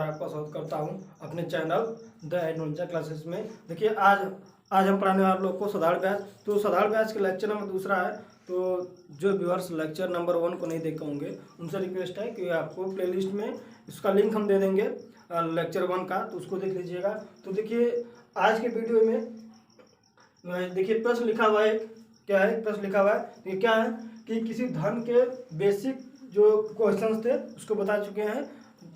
बार आपका स्वागत करता हूं अपने चैनल द एडवेंचर क्लासेस में। देखिए आज हम पढ़ाने वाले लोग को साधारण ब्याज। तो साधारण ब्याज के लेक्चर नंबर दूसरा है। तो जो व्यूअर्स लेक्चर नंबर 1 को नहीं देखे होंगे उनसे रिक्वेस्ट है कि आपको प्लेलिस्ट में इसका लिंक हम दे देंगे लेक्चर 1 का, तो उसको देख लीजिएगा। तो देखिए आज के वीडियो में देखिए प्रश्न लिखा हुआ है। क्या है प्रश्न लिखा हुआ है? ये क्या है कि किसी धन के बेसिक जो क्वेश्चंस थे उसको बता चुके हैं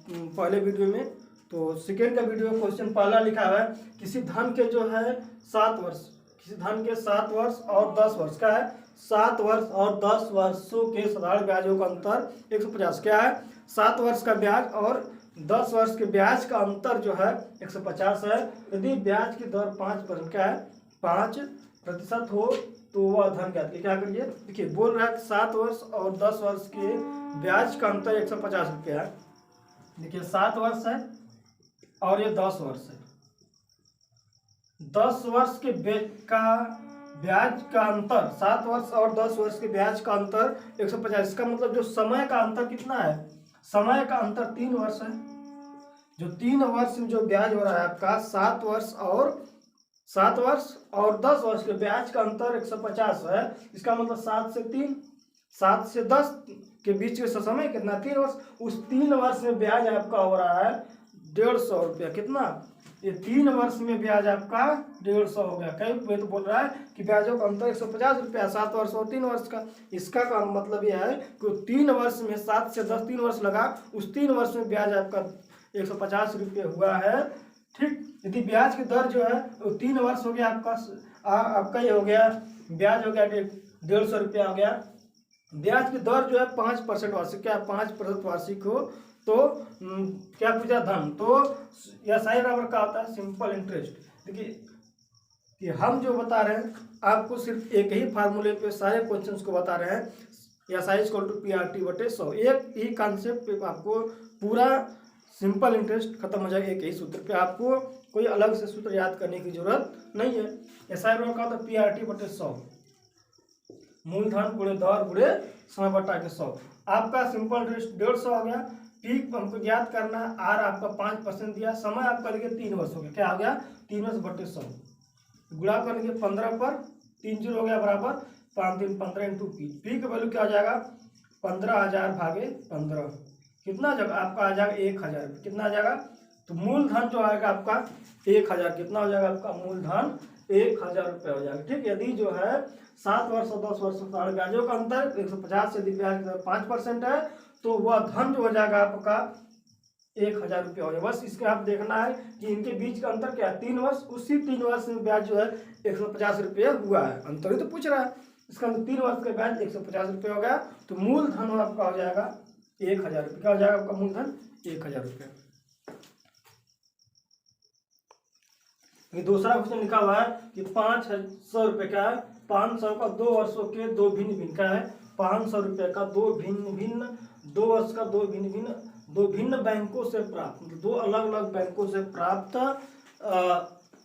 पहले वीडियो में। तो सेकेंड का वीडियो क्वेश्चन पहला लिखा हुआ है किसी धन के जो है 7 वर्ष, किसी धन के 7 वर्ष और 10 वर्ष का है 7 वर्ष और 10 वर्षों के साधारण ब्याजों का अंतर 150। क्या है? 7 वर्ष का ब्याज और 10 वर्ष के ब्याज का अंतर जो है 150 है। यदि ब्याज की दर 5% क्या है 5% हो तो वह धन ज्ञात कीजिए। क्या करिए? देखिए बोल रहा है 7 वर्ष और 10 वर्ष के ब्याज का अंतर 150 रुपया है। देखिए 7 वर्ष है और ये 10 वर्ष है। 10 वर्ष के ब्याज का अंतर 7 वर्ष और 10 वर्ष के ब्याज का अंतर 150। इसका मतलब जो समय का अंतर कितना है? समय का अंतर 3 वर्ष है। जो 3 वर्ष में जो ब्याज हो रहा है आपका 7 वर्ष और 10 वर्ष के ब्याज का अंतर 150 है। इसका मतलब 7 से 10 के बीच के समय कितना? 3 वर्ष। उस 3 वर्ष में ब्याज आपका हो रहा है 150 रुपया। कितना? ये 3 वर्ष में ब्याज आपका 150 हो गया। कई कोई तो बोल रहा है कि ब्याजों का अंतर 150 रुपया 7 वर्ष और 3 वर्ष का। इसका का मतलब यह है कि 3 वर्ष में 7 से 10 3 वर्ष लगा, उस 3 वर्ष में ब्याज आपका 150 रुपये हुआ है। ठीक, यदि ब्याज की दर जो है वो 3 वर्ष हो गया आपका ये हो गया ब्याज हो गया 150 रुपया हो गया। ब्याज की दर जो है 5% वार्षिक, क्या 5% वार्षिक हो तो क्या पूछा? धन। तो एसआई बराबर का होता है सिंपल इंटरेस्ट। देखिए कि हम जो बता रहे हैं आपको सिर्फ एक ही फार्मूले पे सारे क्वेश्चंस को बता रहे हैं। SI equal to PRT/100। एक ही कॉन्सेप्ट पे आपको पूरा सिंपल इंटरेस्ट खत्म हो जाएगा एक ही सूत्र पे। आपको कोई अलग से सूत्र याद करने की जरूरत नहीं है। एसआई बराबर का होता है PRT/100, मूलधन गुणे दर गुणे समय बटा के 100। आपका सिंपल इंटरेस्ट 150 हो गया। पीक हमको ज्ञात करना है। आर आपका 5% दिया। समय आपका देखिए 3 वर्ष हो गया। क्या हो गया? 3 वर्ष बटे 100 गुणा करेंगे 15 पर 3 जीरो हो गया बराबर 5 3 15 इंटू पी। पी का वैल्यू क्या आ जाएगा? 15,000 भागे 15 कितना जगह आपका आ जाएगा 1,000। कितना आ जाएगा? तो मूलधन जो आएगा आपका 1,000। कितना हो जाएगा आपका? मूलधन 1,000 रुपये हो जाएगा। ठीक, यदि जो है 7 वर्ष और 10 वर्ष साधारण ब्याजों का अंतर 150 से अधिक ब्याज 5% है तो वह धन जो हो जाएगा आपका 1,000 रुपये हो जाएगा। बस इसके आप देखना है कि इनके बीच का अंतर क्या है? 3 वर्ष। उसी 3 वर्ष में ब्याज जो है 150 रुपये हुआ है। अंतर ही तो पूछ रहा है। इसका 3 वर्ष का ब्याज 150 रुपये हो गया। तो मूलधन आपका हो जाएगा 1,000 रुपये। क्या हो जाएगा आपका मूलधन? 1,000 रुपये। दूसरा क्वेश्चन लिखा हुआ है कि 500 रुपये का है 500 का 2 वर्षों के 2 भिन्न भिन्न का है 500 रुपये का 2 वर्ष का 2 भिन्न बैंकों से प्राप्त, मतलब 2 अलग अलग बैंकों से प्राप्त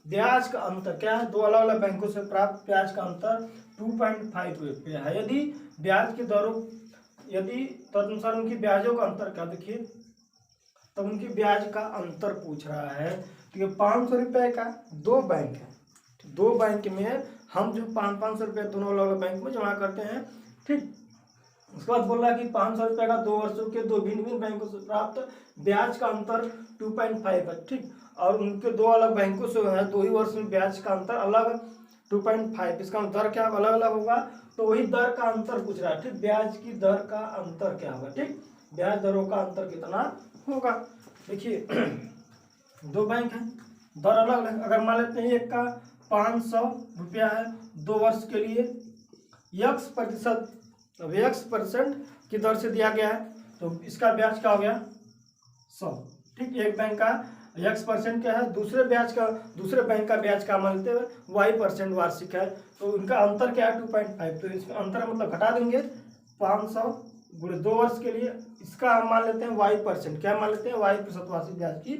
ब्याज का अंतर क्या है? 2 अलग अलग बैंकों से प्राप्त ब्याज का अंतर 2.5 रुपये है। यदि ब्याज की दरों तदनुसार उनकी ब्याजों का अंतर क्या? देखिए तब उनकी ब्याज का अंतर पूछ रहा है। तो 500 रुपये का 2 बैंक है। 2 बैंक में हम जो 500 रुपये दोनों अलग अलग बैंक में जमा करते हैं। ठीक, उसके बाद बोल रहा है कि 500 रुपये का 2 वर्षों के 2 भिन्न भिन्न बैंकों से प्राप्त ब्याज का अंतर 2.5 है। ठीक, और उनके 2 अलग बैंकों से है 2 ही वर्ष में ब्याज का अंतर अलग 2.5। इसका दर क्या अलग अलग होगा? तो वही दर का अंतर पूछ रहा है। ठीक, ब्याज की दर का अंतर क्या होगा? ठीक, ब्याज दरों का अंतर कितना होगा? देखिए 2 बैंक हैं, दर अलग अलग। अगर मान लेते हैं एक का 500 रुपया है 2 वर्ष के लिए, x% की दर से दिया गया है तो इसका ब्याज क्या हो गया? 100। ठीक, एक बैंक का x% क्या है, दूसरे बैंक का ब्याज का मान लेते हैं y% वार्षिक है। तो उनका अंतर क्या है? 2.5। तो इसमें अंतर मतलब घटा देंगे 500 गुणे 2 वर्ष के लिए। इसका हम मान लेते हैं y%। क्या मान लेते हैं? y% वार्षिक ब्याज की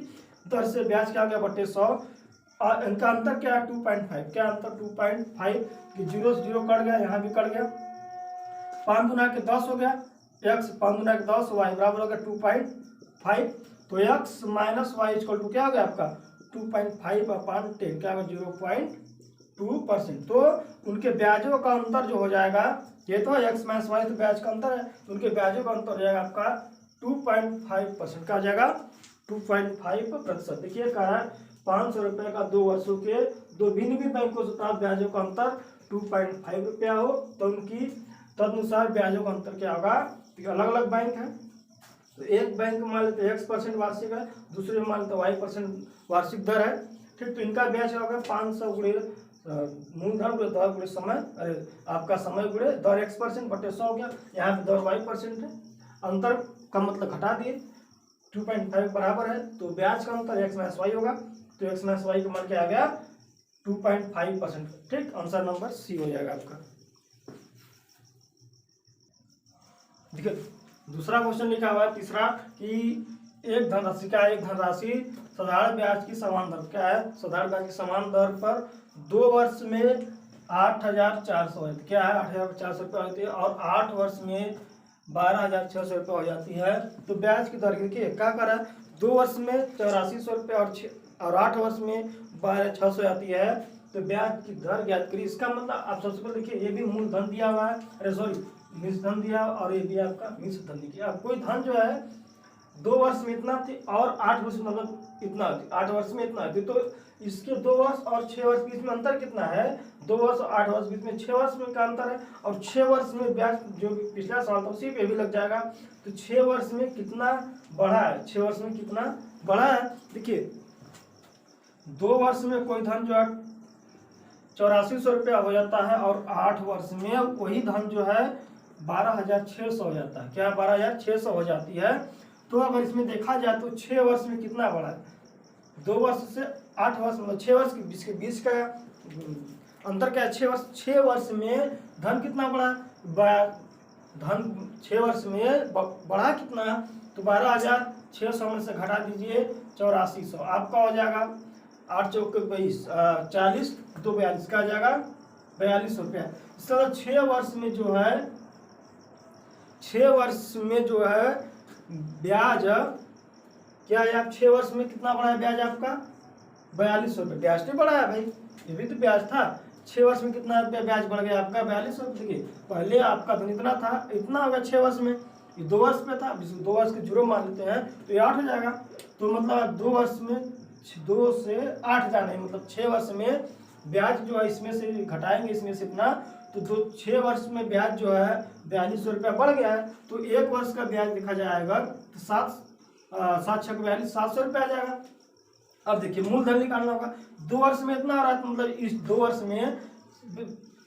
दर से ब्याज क्या हो गया बटे 100। और इनका अंतर क्या है? 2.5। क्या अंतर? 2.5 कि 0 से 0 कट गया, यहाँ भी कट गया। 5 गुना के 10 हो गया x, 5 गुना के 10 y बराबर हो गया 2.5। तो x minus y equal to क्या हो गया आपका 2.5/10, क्या होगा 0.2%। तो उनके ब्याजों का अंतर जो हो जाएगा, ये तो x माइनस वाई तो ब्याज का अंतर है, तो उनके ब्याजों का अंतर हो जाएगा आपका 2.5%, क्या हो जाएगा 2.5%। देखिए कह रहा है 500 रुपये का 2 वर्षों के दो भिन्न भिन्न बैंकों से प्राप्त ब्याजों का अंतर 2.5 रुपया हो, तो उनकी तदनुसार ब्याजों का अंतर क्या होगा। अलग अलग बैंक है, तो एक बैंक मान लेते हैं x% वार्षिक है, दूसरे मान लेते y% वार्षिक दर है, ठीक। तो इनका ब्याज होगा 500 गुणे मूलधन गुणे दर गुणे समय, अरे आपका समय गुणे दर x% बटे 100 हो गया, यहाँ पे दर y% है, अंतर का मतलब घटा दिए 2.5 बराबर है, तो ब्याज का अंतर x माइनस वाई होगा, तो x माइनस वाई का मान क्या आ गया 2.5%, ठीक। आंसर नंबर सी हो जाएगा आपका। देखिए दूसरा क्वेश्चन लिखा हुआ है तीसरा कि एक धनराशि साधारण ब्याज की समान दर, क्या है साधारण ब्याज की समान दर पर 2 वर्ष में 8,400 है, क्या है 8,400 रुपये होती है, और 8 वर्ष में 12,600 रुपये हो जाती है। तो ब्याज की दर देखिए क्या कर रहा है, 2 वर्ष में 8400 रुपये और 8 वर्ष में 12,600 आती है, तो ब्याज की दर ज्ञात करिए। इसका मतलब आप सबसे पहले देखिए, ये भी मूलधन दिया हुआ है, अरे सॉरी मिश्र धन दिया, और ये भी आपका मिश्र धन दिया। अब कोई धन जो है 2 वर्ष में इतना थी और 8 वर्ष में मतलब इतना थी, 8 वर्ष में इतना थी, तो इसके 2 वर्ष और 6 वर्ष बीच में अंतर कितना है, 2 वर्ष और 8 वर्ष बीच में 6 वर्ष में का अंतर है, और 6 वर्ष में ब्याज जो पिछला साल था उसी पे भी लग जाएगा, तो 6 वर्ष में कितना बढ़ा है, 6 वर्ष में कितना बढ़ा है। देखिए 2 वर्ष में कोई धन जो है 8400 रुपया हो जाता है, और 8 वर्ष में वही धन जो है 12,600 हो जाता है, क्या 12,600 हो जाती है। तो अगर इसमें देखा जाए तो 6 वर्ष में कितना बढ़ा है, 2 वर्ष से 8 वर्ष मतलब 6 वर्ष के बीच का अंतर क्या है, 6 वर्ष में धन कितना बढ़ा, धन 6 वर्ष में बढ़ा कितना, तो 12,600 में से घटा दीजिए 8400, आपका हो जाएगा 8 चौके 22 40 2 42 का आ जाएगा 42 रुपया। इसका 6 वर्ष में जो है 6 वर्ष में जो है ब्याज क्या है, आप 6 वर्ष में कितना बढ़ा है ब्याज आपका 42 रुपये, ब्याज तो बढ़ा है भाई, ये भी तो ब्याज था, 6 वर्ष में कितना रुपया ब्याज बढ़ गया आपका 42 रुपये। देखिए पहले आपका धन इतना था, इतना होगा 6 वर्ष में, ये 2 वर्ष पे था, 2 वर्ष के जीरो मान लेते हैं तो ये 8 हो जाएगा। तो मतलब 2 वर्ष में 2 से 8 जाना है, मतलब 6 वर्ष में ब्याज जो है इसमें से घटाएंगे इसमें से इतना, तो 6 वर्ष में ब्याज जो है 42 रुपया बढ़ गया है, तो 1 वर्ष का ब्याज देखा जाएगा तो 7 6 42 700 रुपया आ जाएगा। अब देखिए मूलधन निकालना होगा, 2 वर्ष में इतना आ रहा है, तो मतलब इस 2 वर्ष में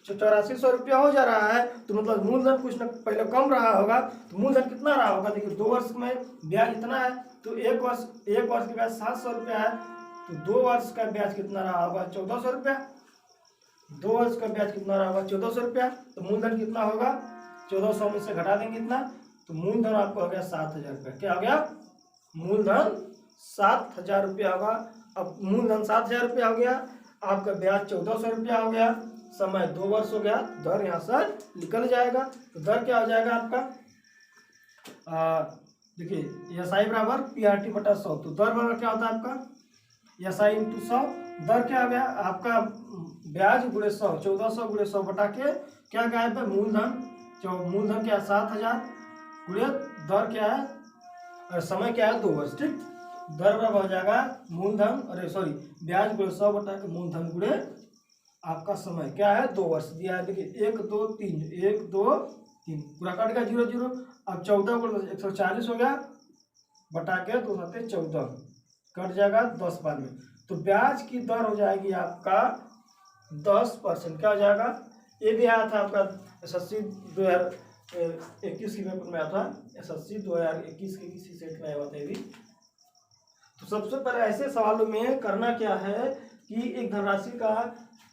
8400 रुपया हो जा रहा है, तो मतलब मूलधन कुछ न पहले कम रहा होगा, तो मूलधन कितना रहा होगा। देखिए 2 वर्ष में ब्याज इतना है, तो 1 वर्ष के ब्याज 700 रुपया है, तो 2 वर्ष का ब्याज कितना रहा होगा 1400 रुपया, 2 वर्ष का ब्याज कितना रहा होगा 1400 रुपया, तो मूलधन कितना होगा 1400 में से घटा देंगे इतना, तो मूलधन आपको हो गया 7000 रुपया, क्या हो गया मूलधन 7000 रुपया होगा। अब मूलधन 7000 रुपया हो गया, आपका ब्याज 1400 रुपया हो गया, समय 2 वर्ष हो गया, दर यहाँ से निकल जाएगा, तो दर क्या हो जाएगा आपका देखिए SI बराबर PRT बटा 100, तो दर बराबर क्या होता है आपका SI इंटू 100, दर क्या हो गया आपका ब्याज गुणे 100, 1400 गुणे 100 बटा के क्या गया है मूलधन क्या है 7000 गुणे दर क्या है और समय क्या है 2 वर्ष, ठीक। दर बराबर हो जाएगा मूलधन ब्याज गुणे 100 बटा के मूलधन गुणे आपका समय क्या है 2 वर्ष दिया है। देखिए 1 2 3 1 2 3 पूरा कट गया 0 0, अब 14 को 140 हो गया बटा के 2 7 14 कट जाएगा 10 बार में, तो ब्याज की दर हो जाएगी आपका 10%, क्या हो जाएगा। ये भी आया था आपका SSC 2021 के पेपर में आया था, SSC 2021 के किसी सेट में आया हुआ था ये भी। तो सबसे पहले ऐसे सवालों में करना क्या है कि एक धनराशि का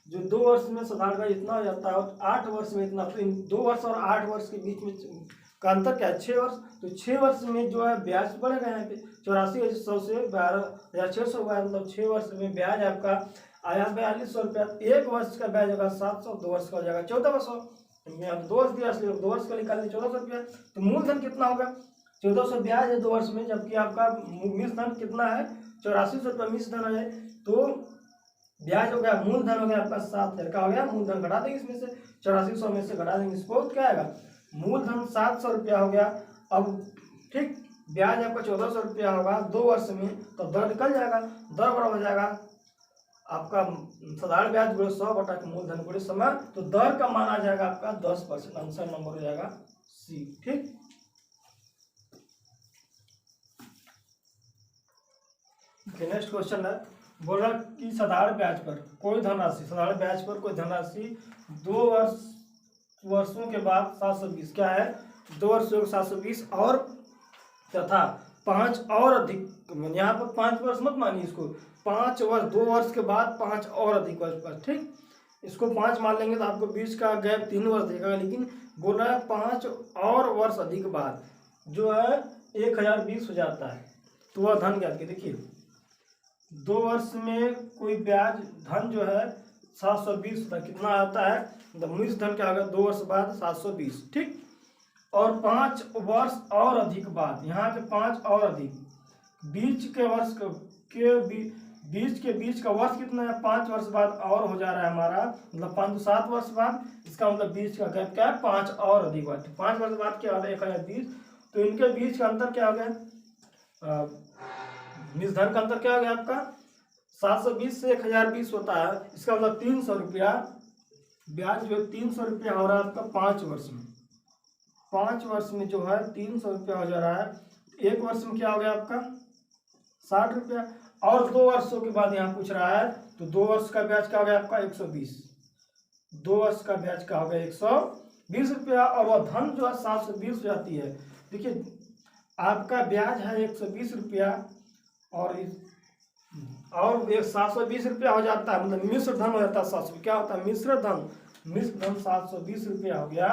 जो 2 वर्ष में साधारण ब्याज इतना हो जाता है और 8 वर्ष में इतना, तो इन 2 वर्ष और 8 वर्ष के बीच में का अंतर क्या है 6 वर्ष, तो 6 वर्ष में जो है ब्याज बढ़ेगा यहाँ पे 8400 से 12,600 हुआ, मतलब 6 वर्ष में ब्याज आपका आया 4200 रुपया, 1 वर्ष का ब्याज होगा 700, 2 वर्ष का हो जाएगा 1400, 2 वर्ष दिया इसलिए 2 वर्ष का निकाल 1400 रुपया। तो मूलधन कितना होगा 1400 ब्याज है 2 वर्ष में, जबकि आपका मिश्र धन कितना है 8400 रुपये मिश्र धन है। तो ब्याज हो गया, मूलधन हो गया आपका 7000 का हो गया, मूलधन घटा देंगे इसमें से 8400 में से घटा देंगे इसको, क्या आएगा मूलधन 700 रुपया हो गया। अब ठीक ब्याज आपका 1400 रुपया होगा 2 वर्ष में, तो दर निकल जाएगा, दर बराबर हो जाएगा आपका साधारण ब्याज गुणे 100 बटा के मूलधन गुणे समय, तो दर का मान आ जाएगा आपका 10%। आंसर नंबर हो जाएगा सी। ठीक, नेक्स्ट क्वेश्चन है, बोला कि साधारण ब्याज पर कोई धनराशि, साधारण ब्याज पर कोई धनराशि 2 वर्षों के बाद 720 क्या है 2 वर्षों के 720 और तथा 5 और अधिक, यहाँ पर 5 वर्ष मत मानिए इसको, 5 वर्ष 2 वर्ष के बाद 5 और अधिक वर्ष पर, ठीक इसको 5 मान लेंगे तो आपको बीच का गैप 3 वर्ष देगा, लेकिन बोल रहा है 5 और वर्ष अधिक बाद जो है 1020 हो जाता है। तो वह धन ज्ञात कीजिए। देखिए 2 वर्ष में कोई ब्याज धन जो है 720 होता है, कितना आता है मिश्र धन क्या होगा 2 वर्ष बाद 720, ठीक और 5 वर्ष और अधिक बाद, यहाँ के 5 और अधिक, बीच के वर्ष के बीच का वर्ष कितना है 5 वर्ष बाद और हो जा रहा है हमारा, मतलब 5 तो 7 वर्ष बाद, इसका मतलब बीच का गैप क्या है 5 और अधिक बाद, 5 वर्ष बाद क्या होता है 1020, तो इनके बीच का अंतर क्या हो गया, मिश्र धन का अंतर क्या हो गया आपका 720 से 1020 होता है, इसका मतलब 300 रुपया ब्याज जो है 300 रुपया हो रहा है आपका 5 वर्ष में, 5 वर्ष में जो है 300 रुपया हो जा रहा है, 1 वर्ष में क्या हो गया आपका 60 रुपया, और 2 वर्षों के बाद यहाँ पूछ रहा है, तो 2 वर्ष का ब्याज क्या हो गया आपका 120, 2 वर्ष का ब्याज क्या हो गया 120 रुपया, और वह धन जो है 720 हो जाती है। देखिए आपका ब्याज है 120 रुपया और 720 रुपया हो जाता है, मतलब मिश्र धन हो जाता है 700, क्या होता है मिश्र धन 720 रुपया हो गया,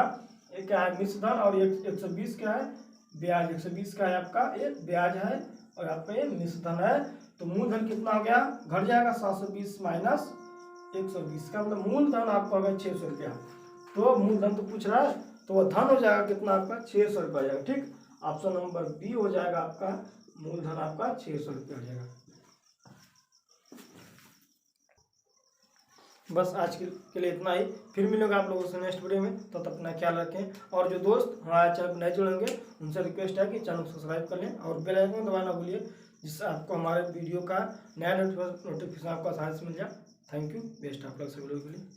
ये क्या है मिश्र धन, और 120 क्या है ब्याज, 120 का है आपका ये ब्याज है और आपका ये मिश्र धन है। तो मूलधन कितना हो गया घट जाएगा 720 माइनस 120 का मतलब मूलधन आपका हो गया 600 रुपया, तो मूलधन तो पूछ रहा है तो वह धन हो जाएगा कितना आपका 600 रुपया हो जाएगा। ठीक, ऑप्शन नंबर बी हो जाएगा आपका, मूलधन आपका 600 रुपया हो जाएगा। बस आज के लिए इतना ही, फिर मिलेंगे आप लोगों से नेक्स्ट वीडियो में, तो अपना ख्याल रखें, और जो दोस्त हमारे चैनल पर नए जुड़ेंगे उनसे रिक्वेस्ट है कि चैनल को सब्सक्राइब कर लें और बेल आइकन दबाना भूलिए, जिससे आपको हमारे वीडियो का नया नोटिफिकेशन आपको आसानी से मिल जाए। Thank you, best of luck सभी लोगों के लिए।